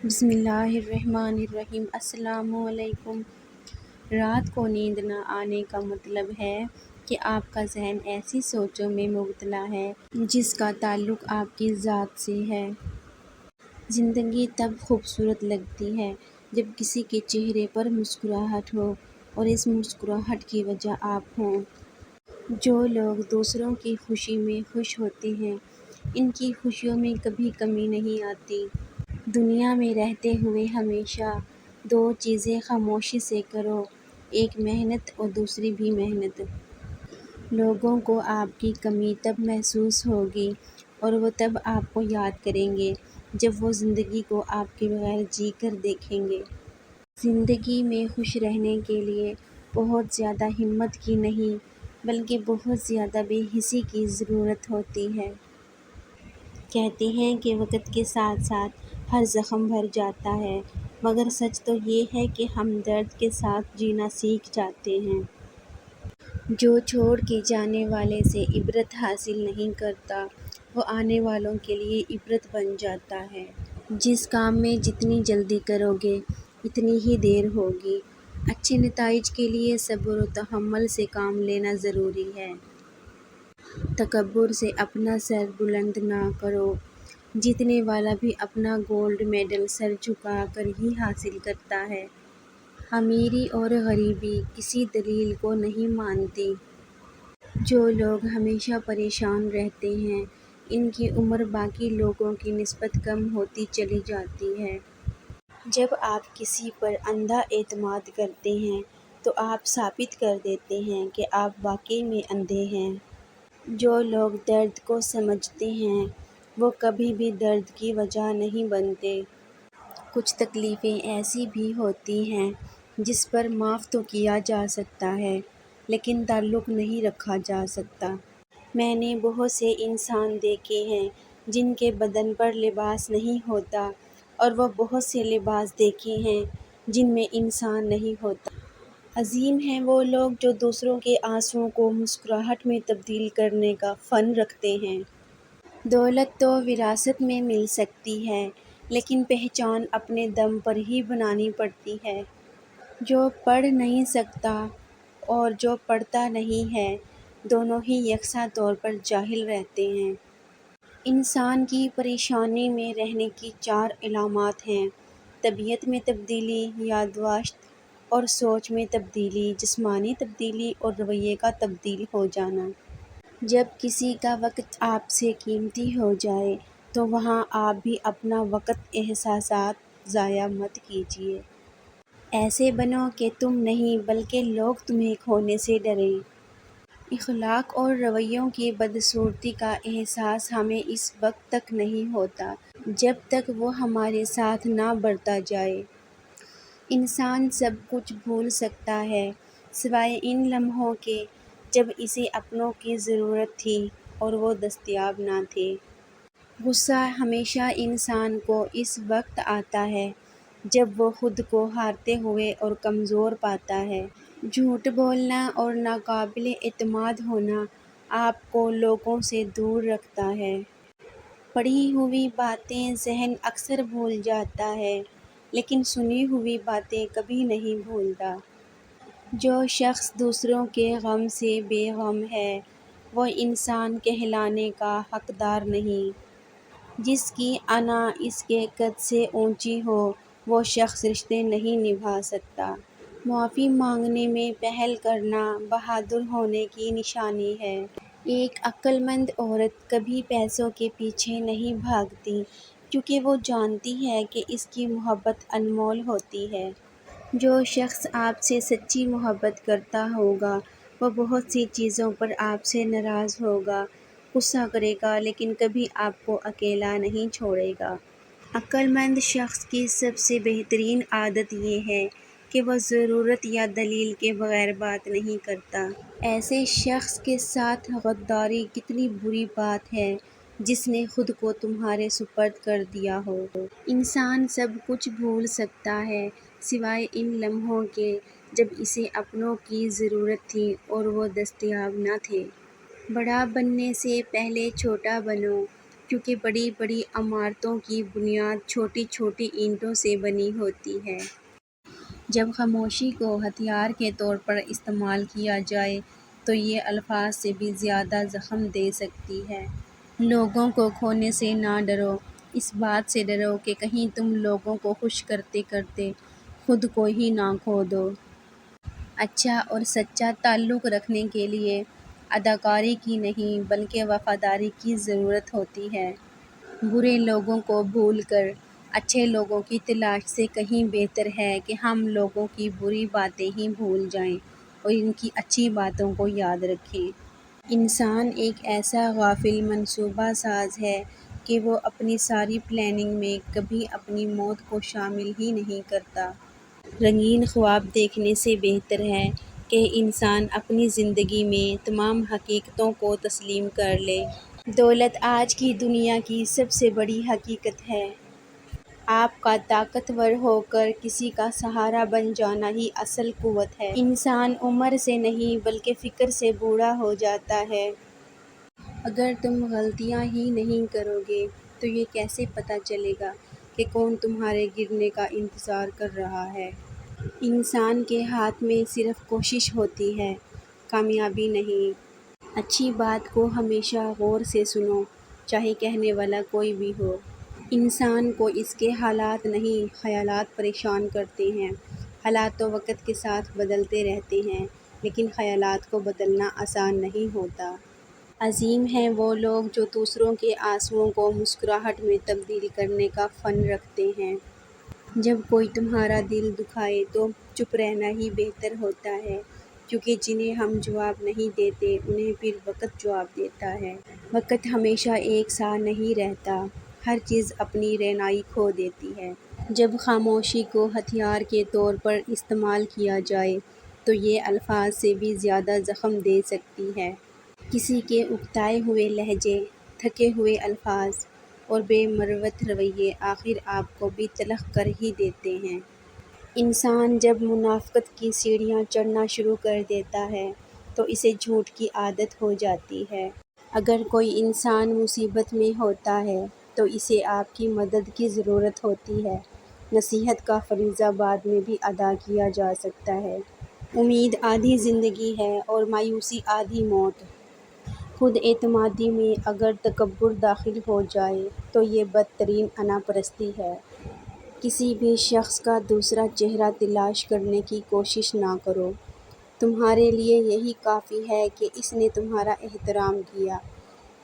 بسم اللہ الرحمن الرحیم۔ السلام علیکم۔ رات کو نیند نہ آنے کا مطلب ہے کہ آپ کا ذہن ایسی سوچوں میں مبتلا ہے جس کا تعلق آپ کی ذات سے ہے۔ زندگی تب خوبصورت لگتی ہے جب کسی کے چہرے پر مسکراہٹ ہو اور اس مسکراہٹ کی وجہ آپ ہوں۔ جو لوگ دوسروں کی خوشی میں خوش ہوتے ہیں ان کی خوشیوں میں کبھی کمی نہیں آتی۔ دنیا میں رہتے ہوئے ہمیشہ دو چیزیں خاموشی سے کرو، ایک محنت اور دوسری بھی محنت۔ لوگوں کو آپ کی کمی تب محسوس ہوگی اور وہ تب آپ کو یاد کریں گے جب وہ زندگی کو آپ کے بغیر جی کر دیکھیں گے۔ زندگی میں خوش رہنے کے لیے بہت زیادہ ہمت کی نہیں بلکہ بہت زیادہ بے حسی کی ضرورت ہوتی ہے۔ کہتے ہیں کہ وقت کے ساتھ ساتھ ہر زخم بھر جاتا ہے، مگر سچ تو یہ ہے کہ ہم درد کے ساتھ جینا سیکھ جاتے ہیں۔ جو چھوڑ کے جانے والے سے عبرت حاصل نہیں کرتا وہ آنے والوں کے لیے عبرت بن جاتا ہے۔ جس کام میں جتنی جلدی کرو گے اتنی ہی دیر ہوگی۔ اچھے نتائج کے لیے صبر و تحمل سے کام لینا ضروری ہے۔ تکبر سے اپنا سر بلند نہ کرو۔ جیتنے والا بھی اپنا گولڈ میڈل سر جھکا کر ہی حاصل کرتا ہے۔ امیری اور غریبی کسی دلیل کو نہیں مانتی۔ جو لوگ ہمیشہ پریشان رہتے ہیں ان کی عمر باقی لوگوں کی نسبت کم ہوتی چلی جاتی ہے۔ جب آپ کسی پر اندھا اعتماد کرتے ہیں تو آپ ثابت کر دیتے ہیں کہ آپ واقعی میں اندھے ہیں۔ جو لوگ درد کو سمجھتے ہیں وہ کبھی بھی درد کی وجہ نہیں بنتے۔ کچھ تکلیفیں ایسی بھی ہوتی ہیں جس پر معاف تو کیا جا سکتا ہے لیکن تعلق نہیں رکھا جا سکتا۔ میں نے بہت سے انسان دیکھے ہیں جن کے بدن پر لباس نہیں ہوتا اور وہ بہت سے لباس دیکھے ہیں جن میں انسان نہیں ہوتا۔ عظیم ہیں وہ لوگ جو دوسروں کے آنسوؤں کو مسکراہٹ میں تبدیل کرنے کا فن رکھتے ہیں۔ دولت تو وراثت میں مل سکتی ہے لیکن پہچان اپنے دم پر ہی بنانی پڑتی ہے۔ جو پڑھ نہیں سکتا اور جو پڑھتا نہیں ہے دونوں ہی یکساں طور پر جاہل رہتے ہیں۔ انسان کی پریشانی میں رہنے کی 4 علامات ہیں: طبیعت میں تبدیلی، یادداشت اور سوچ میں تبدیلی، جسمانی تبدیلی اور رویے کا تبدیل ہو جانا۔ جب کسی کا وقت آپ سے قیمتی ہو جائے تو وہاں آپ بھی اپنا وقت احساسات ضائع مت کیجیے۔ ایسے بنو کہ تم نہیں بلکہ لوگ تمہیں کھونے سے ڈریں۔ اخلاق اور رویوں کی بدصورتی کا احساس ہمیں اس وقت تک نہیں ہوتا جب تک وہ ہمارے ساتھ نہ برتا جائے۔ انسان سب کچھ بھول سکتا ہے سوائے ان لمحوں کے جب اسے اپنوں کی ضرورت تھی اور وہ دستیاب نہ تھے۔ غصہ ہمیشہ انسان کو اس وقت آتا ہے جب وہ خود کو ہارتے ہوئے اور کمزور پاتا ہے۔ جھوٹ بولنا اور ناقابل اعتماد ہونا آپ کو لوگوں سے دور رکھتا ہے۔ پڑھی ہوئی باتیں ذہن اکثر بھول جاتا ہے لیکن سنی ہوئی باتیں کبھی نہیں بھولتا۔ جو شخص دوسروں کے غم سے بے غم ہے وہ انسان کہلانے کا حقدار نہیں۔ جس کی انا اس کے قد سے اونچی ہو وہ شخص رشتے نہیں نبھا سکتا۔ معافی مانگنے میں پہل کرنا بہادر ہونے کی نشانی ہے۔ ایک عقل مند عورت کبھی پیسوں کے پیچھے نہیں بھاگتی کیونکہ وہ جانتی ہے کہ اس کی محبت انمول ہوتی ہے۔ جو شخص آپ سے سچی محبت کرتا ہوگا وہ بہت سی چیزوں پر آپ سے ناراض ہوگا، غصہ کرے گا لیکن کبھی آپ کو اکیلا نہیں چھوڑے گا۔ عقل مند شخص کی سب سے بہترین عادت یہ ہے کہ وہ ضرورت یا دلیل کے بغیر بات نہیں کرتا۔ ایسے شخص کے ساتھ غداری کتنی بری بات ہے جس نے خود کو تمہارے سپرد کر دیا ہو۔ انسان سب کچھ بھول سکتا ہے سوائے ان لمحوں کے جب اسے اپنوں کی ضرورت تھی اور وہ دستیاب نہ تھے۔ بڑا بننے سے پہلے چھوٹا بنو کیونکہ بڑی بڑی عمارتوں کی بنیاد چھوٹی چھوٹی اینٹوں سے بنی ہوتی ہے۔ جب خاموشی کو ہتھیار کے طور پر استعمال کیا جائے تو یہ الفاظ سے بھی زیادہ زخم دے سکتی ہے۔ لوگوں کو کھونے سے نہ ڈرو، اس بات سے ڈرو کہ کہیں تم لوگوں کو خوش کرتے کرتے خود کو ہی نہ کھو دو۔ اچھا اور سچا تعلق رکھنے کے لیے اداکاری کی نہیں بلکہ وفاداری کی ضرورت ہوتی ہے۔ برے لوگوں کو بھول کر اچھے لوگوں کی تلاش سے کہیں بہتر ہے کہ ہم لوگوں کی بری باتیں ہی بھول جائیں اور ان کی اچھی باتوں کو یاد رکھیں۔ انسان ایک ایسا غافل منصوبہ ساز ہے کہ وہ اپنی ساری پلاننگ میں کبھی اپنی موت کو شامل ہی نہیں کرتا۔ رنگین خواب دیکھنے سے بہتر ہے کہ انسان اپنی زندگی میں تمام حقیقتوں کو تسلیم کر لے۔ دولت آج کی دنیا کی سب سے بڑی حقیقت ہے۔ آپ کا طاقتور ہو کر کسی کا سہارا بن جانا ہی اصل قوت ہے۔ انسان عمر سے نہیں بلکہ فکر سے بوڑھا ہو جاتا ہے۔ اگر تم غلطیاں ہی نہیں کرو گے تو یہ کیسے پتہ چلے گا کہ کون تمہارے گرنے کا انتظار کر رہا ہے۔ انسان کے ہاتھ میں صرف کوشش ہوتی ہے، کامیابی نہیں۔ اچھی بات کو ہمیشہ غور سے سنو، چاہے کہنے والا کوئی بھی ہو۔ انسان کو اس کے حالات نہیں خیالات پریشان کرتے ہیں۔ حالات تو وقت کے ساتھ بدلتے رہتے ہیں لیکن خیالات کو بدلنا آسان نہیں ہوتا۔ عظیم ہیں وہ لوگ جو دوسروں کے آنسوؤں کو مسکراہٹ میں تبدیل کرنے کا فن رکھتے ہیں۔ جب کوئی تمہارا دل دکھائے تو چپ رہنا ہی بہتر ہوتا ہے، کیونکہ جنہیں ہم جواب نہیں دیتے انہیں پھر وقت جواب دیتا ہے۔ وقت ہمیشہ ایک سا نہیں رہتا، ہر چیز اپنی رہنائی کھو دیتی ہے۔ جب خاموشی کو ہتھیار کے طور پر استعمال کیا جائے تو یہ الفاظ سے بھی زیادہ زخم دے سکتی ہے۔ کسی کے اکتائے ہوئے لہجے، تھکے ہوئے الفاظ اور بے مروت رویے آخر آپ کو بھی تلخ کر ہی دیتے ہیں۔ انسان جب منافقت کی سیڑھیاں چڑھنا شروع کر دیتا ہے تو اسے جھوٹ کی عادت ہو جاتی ہے۔ اگر کوئی انسان مصیبت میں ہوتا ہے تو اسے آپ کی مدد کی ضرورت ہوتی ہے۔ نصیحت کا فریضہ بعد میں بھی ادا کیا جا سکتا ہے۔ امید آدھی زندگی ہے اور مایوسی آدھی موت۔ خود اعتمادی میں اگر تکبر داخل ہو جائے تو یہ بدترین انا پرستی ہے۔ کسی بھی شخص کا دوسرا چہرہ تلاش کرنے کی کوشش نہ کرو۔ تمہارے لیے یہی کافی ہے کہ اس نے تمہارا احترام کیا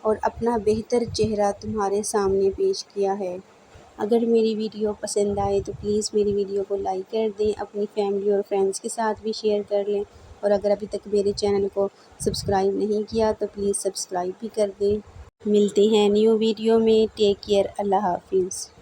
اور اپنا بہتر چہرہ تمہارے سامنے پیش کیا ہے۔ اگر میری ویڈیو پسند آئے تو پلیز میری ویڈیو کو لائک کر دیں، اپنی فیملی اور فرینڈز کے ساتھ بھی شیئر کر لیں اور اگر ابھی تک میرے چینل کو سبسکرائب نہیں کیا تو پلیز سبسکرائب بھی کر دیں۔ ملتے ہیں نیو ویڈیو میں، ٹیک کیئر، اللہ حافظ۔